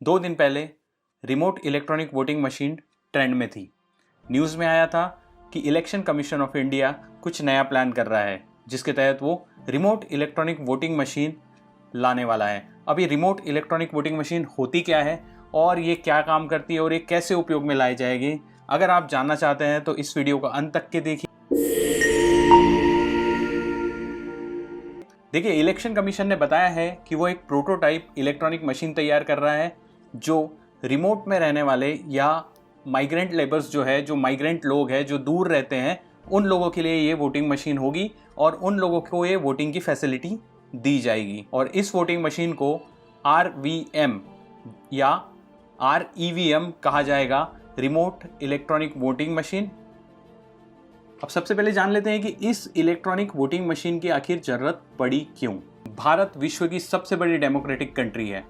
2 दिन पहले remote electronic voting machine trend में थी। न्यूज़ में आया था कि इलेक्शन कमीशन ऑफ इंडिया कुछ नया प्लान कर रहा है, जिसके तहत वो रिमोट इलेक्ट्रॉनिक वोटिंग मशीन लाने वाला है। अब ये रिमोट इलेक्ट्रॉनिक वोटिंग मशीन होती क्या है और ये क्या काम करती है और ये कैसे उपयोग में लाई जाएगी, अगर आप जानना चाहते हैं तो इस वीडियो को अंत तक के देखिए। देखिए, इलेक्शन कमीशन ने बताया है कि वो एक प्रोटोटाइप इलेक्ट्रॉनिक मशीन तैयार कर रहा है जो रिमोट में रहने वाले या माइग्रेंट लेबर्स जो माइग्रेंट लोग हैं जो दूर रहते हैं, उन लोगों के लिए ये वोटिंग मशीन होगी और उन लोगों को ये वोटिंग की फैसिलिटी दी जाएगी। और इस वोटिंग मशीन को RVM या REVM कहा जाएगा, रिमोट इलेक्ट्रॉनिक वोटिंग मशीन। अब सबसे पहले जान लेते हैं कि इस इलेक्ट्रॉनिक वोटिंग मशीन की आखिर जरूरत पड़ी क्यों। भारत विश्व की सबसे बड़ी डेमोक्रेटिक कंट्री है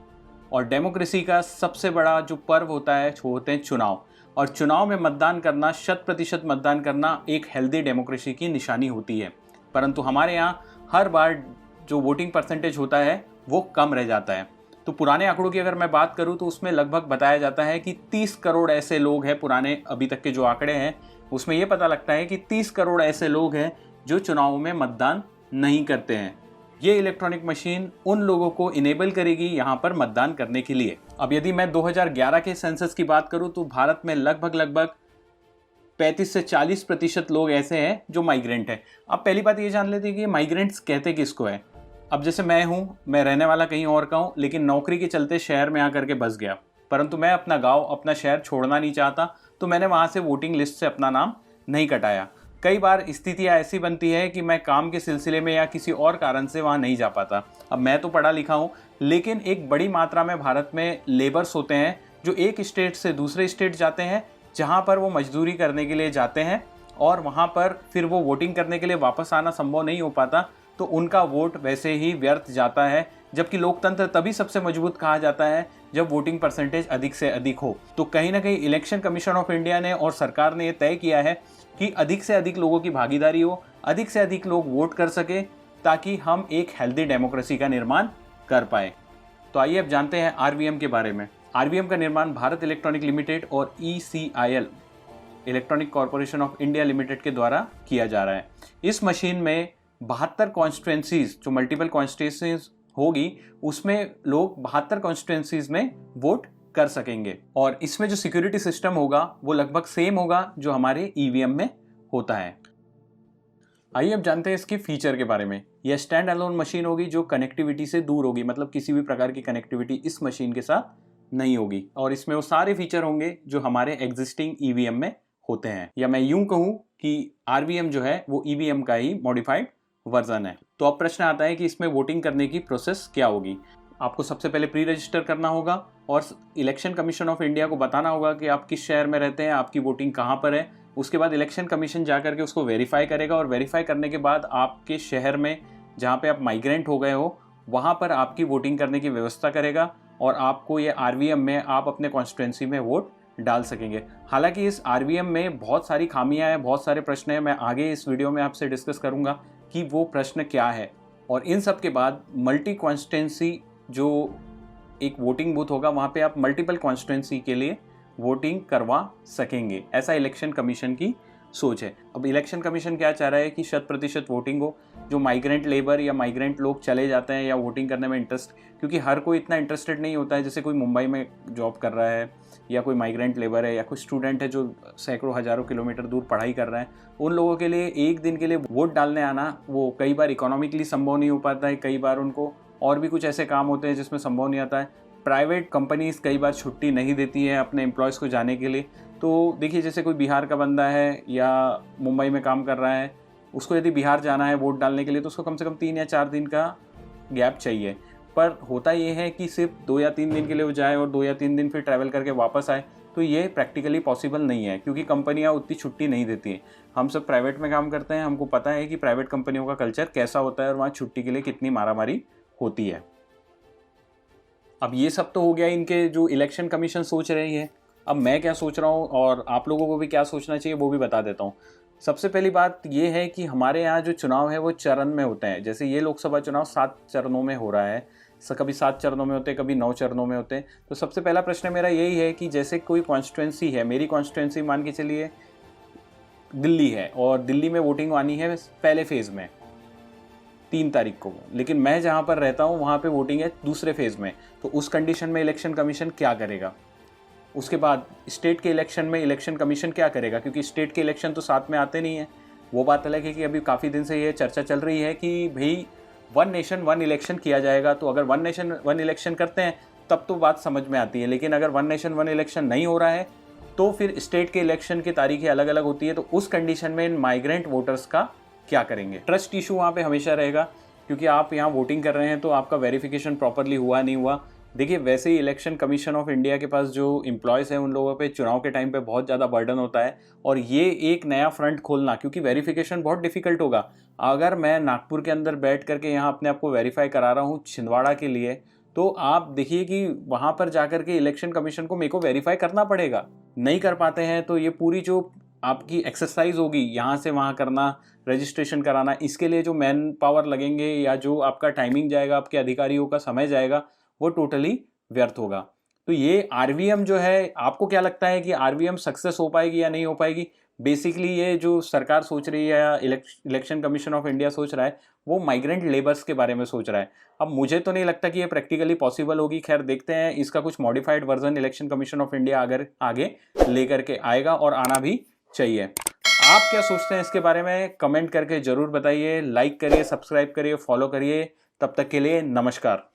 और डेमोक्रेसी का सबसे बड़ा जो पर्व होता है वो होते हैं चुनाव। और चुनाव में मतदान करना, 100% मतदान करना एक हेल्दी डेमोक्रेसी की निशानी होती है। परंतु हमारे यहाँ हर बार जो वोटिंग परसेंटेज होता है वो कम रह जाता है। तो पुराने आंकड़ों की अगर मैं बात करूं तो उसमें लगभग बताया जाता है कि 30 करोड़ ऐसे लोग हैं, पुराने अभी तक के जो आंकड़े हैं उसमें यह पता लगता है कि 30 करोड़ ऐसे लोग हैं जो चुनाव में मतदान नहीं करते हैं। ये इलेक्ट्रॉनिक मशीन उन लोगों को इनेबल करेगी यहाँ पर मतदान करने के लिए। अब यदि मैं 2011 के सेंसस की बात करूँ तो भारत में लगभग 35 से 40% लोग ऐसे हैं जो माइग्रेंट हैं। अब पहली बात ये जान लेते हैं कि माइग्रेंट्स कहते किसको है। अब जैसे मैं रहने वाला कहीं और का हूँ, लेकिन नौकरी के चलते शहर में आकर के बस गया, परंतु मैं अपना गांव, अपना शहर छोड़ना नहीं चाहता, तो मैंने वहाँ से वोटिंग लिस्ट से अपना नाम नहीं कटाया। कई बार स्थितियाँ ऐसी बनती है कि मैं काम के सिलसिले में या किसी और कारण से वहाँ नहीं जा पाता। अब मैं तो पढ़ा लिखा हूँ, लेकिन एक बड़ी मात्रा में भारत में लेबर्स होते हैं जो एक स्टेट से दूसरे स्टेट जाते हैं, जहाँ पर वो मजदूरी करने के लिए जाते हैं और वहाँ पर फिर वो वोटिंग करने के लिए वापस आना संभव नहीं हो पाता, तो उनका वोट वैसे ही व्यर्थ जाता है। जबकि लोकतंत्र तभी सबसे मजबूत कहा जाता है जब वोटिंग परसेंटेज अधिक से अधिक हो। तो कहीं ना कहीं इलेक्शन कमीशन ऑफ इंडिया ने और सरकार ने यह तय किया है कि अधिक से अधिक लोगों की भागीदारी हो, अधिक से अधिक लोग वोट कर सके, ताकि हम एक हेल्दी डेमोक्रेसी का निर्माण कर पाए। तो आइए अब जानते हैं RVM के बारे में। RVM का निर्माण भारत इलेक्ट्रॉनिक लिमिटेड और ECIL electronic corporation of India limited के द्वारा किया जा रहा है। इस मशीन में 72 कॉन्स्टिट्यूएंसीज, जो मल्टीपल कॉन्स्टिट्यूएंसीज होगी, उसमें लोग 72 कॉन्स्टिट्यूएंसीज में वोट कर सकेंगे। और इसमें जो सिक्योरिटी सिस्टम होगा वो लगभग सेम होगा जो हमारे EVM में होता है। आइए अब जानते हैं इसके फीचर के बारे में। यह स्टैंड अलोन मशीन होगी जो कनेक्टिविटी से दूर होगी, मतलब किसी भी प्रकार की कनेक्टिविटी इस मशीन के साथ नहीं होगी। और इसमें वो सारे फीचर होंगे जो हमारे एग्जिस्टिंग EVM में होते हैं, या मैं यूं कहूं कि RVM जो है वो EVM का ही मॉडिफाइड वर्जन है। तो अब प्रश्न आता है कि इसमें वोटिंग करने की प्रोसेस क्या होगी। आपको सबसे पहले प्री रजिस्टर करना होगा और इलेक्शन कमीशन ऑफ इंडिया को बताना होगा कि आप किस शहर में रहते हैं, आपकी वोटिंग कहाँ पर है। उसके बाद इलेक्शन कमीशन जाकर के उसको वेरीफाई करेगा और वेरीफाई करने के बाद आपके शहर में जहाँ पे आप माइग्रेंट हो गए हो वहाँ पर आपकी वोटिंग करने की व्यवस्था करेगा और आपको ये RVM में आप अपने कॉन्स्टिट्यूएंसी में वोट डाल सकेंगे। हालांकि इस RVM में बहुत सारी खामियां हैं, बहुत सारे प्रश्न हैं। मैं आगे इस वीडियो में आपसे डिस्कस करूंगा कि वो प्रश्न क्या है। और इन सब के बाद मल्टी कॉन्स्टिट्यूएंसी जो एक वोटिंग बूथ होगा, वहाँ पे आप मल्टीपल कॉन्स्टिट्यूएंसी के लिए वोटिंग करवा सकेंगे। ऐसा इलेक्शन कमीशन की सोच है। अब इलेक्शन कमीशन क्या चाह रहा है कि 100% वोटिंग हो। जो माइग्रेंट लेबर या माइग्रेंट लोग चले जाते हैं या वोटिंग करने में इंटरेस्ट, क्योंकि हर कोई इतना इंटरेस्टेड नहीं होता है। जैसे कोई मुंबई में जॉब कर रहा है या कोई माइग्रेंट लेबर है या कोई स्टूडेंट है जो सैकड़ों हज़ारों किलोमीटर दूर पढ़ाई कर रहा है, उन लोगों के लिए एक दिन के लिए वोट डालने आना वो कई बार इकोनॉमिकली संभव नहीं हो पाता है। कई बार उनको और भी कुछ ऐसे काम होते हैं जिसमें संभव नहीं आता है। प्राइवेट कंपनीज कई बार छुट्टी नहीं देती है अपने एम्प्लॉयज़ को जाने के लिए। तो देखिए, जैसे कोई बिहार का बंदा है या मुंबई में काम कर रहा है, उसको यदि बिहार जाना है वोट डालने के लिए तो उसको कम से कम 3 या 4 दिन का गैप चाहिए। पर होता ये है कि सिर्फ 2 या 3 दिन के लिए वो जाए और 2 या 3 दिन फिर ट्रैवल करके वापस आए, तो ये प्रैक्टिकली पॉसिबल नहीं है, क्योंकि कंपनियां उतनी छुट्टी नहीं देती हैं। हम सब प्राइवेट में काम करते हैं, हमको पता है कि प्राइवेट कंपनियों का कल्चर कैसा होता है और वहाँ छुट्टी के लिए कितनी मारामारी होती है। अब ये सब तो हो गया इनके जो इलेक्शन कमीशन सोच रही है। अब मैं क्या सोच रहा हूँ और आप लोगों को भी क्या सोचना चाहिए वो भी बता देता हूँ। सबसे पहली बात ये है कि हमारे यहाँ जो चुनाव है वो चरण में होते हैं। जैसे ये लोकसभा चुनाव 7 चरणों में हो रहा है, कभी 7 चरणों में होते हैं, कभी 9 चरणों में होते हैं। तो सबसे पहला प्रश्न मेरा यही है कि जैसे कोई कॉन्स्टिट्यूंसी है, मेरी कॉन्स्टिट्यूंसी मान के चलिए दिल्ली है, और दिल्ली में वोटिंग आनी है पहले फेज़ में 3 तारीख को, लेकिन मैं जहाँ पर रहता हूँ वहाँ पे वोटिंग है दूसरे फेज़ में। तो उस कंडीशन में इलेक्शन कमीशन क्या करेगा? उसके बाद स्टेट के इलेक्शन में इलेक्शन कमीशन क्या करेगा? क्योंकि स्टेट के इलेक्शन तो साथ में आते नहीं हैं। वो बात अलग है कि अभी काफ़ी दिन से ये चर्चा चल रही है कि भाई वन नेशन वन इलेक्शन किया जाएगा। तो अगर वन नेशन वन इलेक्शन करते हैं तब तो बात समझ में आती है, लेकिन अगर वन नेशन वन इलेक्शन नहीं हो रहा है तो फिर स्टेट के इलेक्शन की तारीखें अलग अलग होती है। तो उस कंडीशन में इन माइग्रेंट वोटर्स का क्या करेंगे? ट्रस्ट इशू वहाँ पे हमेशा रहेगा, क्योंकि आप यहाँ वोटिंग कर रहे हैं तो आपका वेरिफिकेशन प्रॉपरली हुआ नहीं हुआ। देखिए, वैसे ही इलेक्शन कमीशन ऑफ इंडिया के पास जो एम्प्लॉयज़ हैं उन लोगों पे चुनाव के टाइम पे बहुत ज़्यादा बर्डन होता है, और ये एक नया फ्रंट खोलना, क्योंकि वेरिफिकेशन बहुत डिफिकल्ट होगा। अगर मैं नागपुर के अंदर बैठ करके यहाँ अपने आप को वेरीफाई करा रहा हूँ छिंदवाड़ा के लिए, तो आप देखिए कि वहाँ पर जाकर के इलेक्शन कमीशन को मेरे को वेरीफाई करना पड़ेगा। नहीं कर पाते हैं तो ये पूरी जो आपकी एक्सरसाइज होगी यहाँ से वहाँ करना, रजिस्ट्रेशन कराना, इसके लिए जो मैन पावर लगेंगे या जो आपका टाइमिंग जाएगा, आपके अधिकारियों का समय जाएगा, वो टोटली व्यर्थ होगा। तो ये आरवीएम जो है, आपको क्या लगता है कि आरवीएम सक्सेस हो पाएगी या नहीं हो पाएगी? बेसिकली ये जो सरकार सोच रही है या इलेक्शन कमीशन ऑफ इंडिया सोच रहा है, वो माइग्रेंट लेबर्स के बारे में सोच रहा है। अब मुझे तो नहीं लगता कि ये प्रैक्टिकली पॉसिबल होगी। खैर देखते हैं, इसका कुछ modified version election commission of India अगर आगे लेकर के आएगा, और आना भी चाहिए। आप क्या सोचते हैं इसके बारे में? कमेंट करके जरूर बताइए। लाइक करिए, सब्सक्राइब करिए, फॉलो करिए। तब तक के लिए नमस्कार।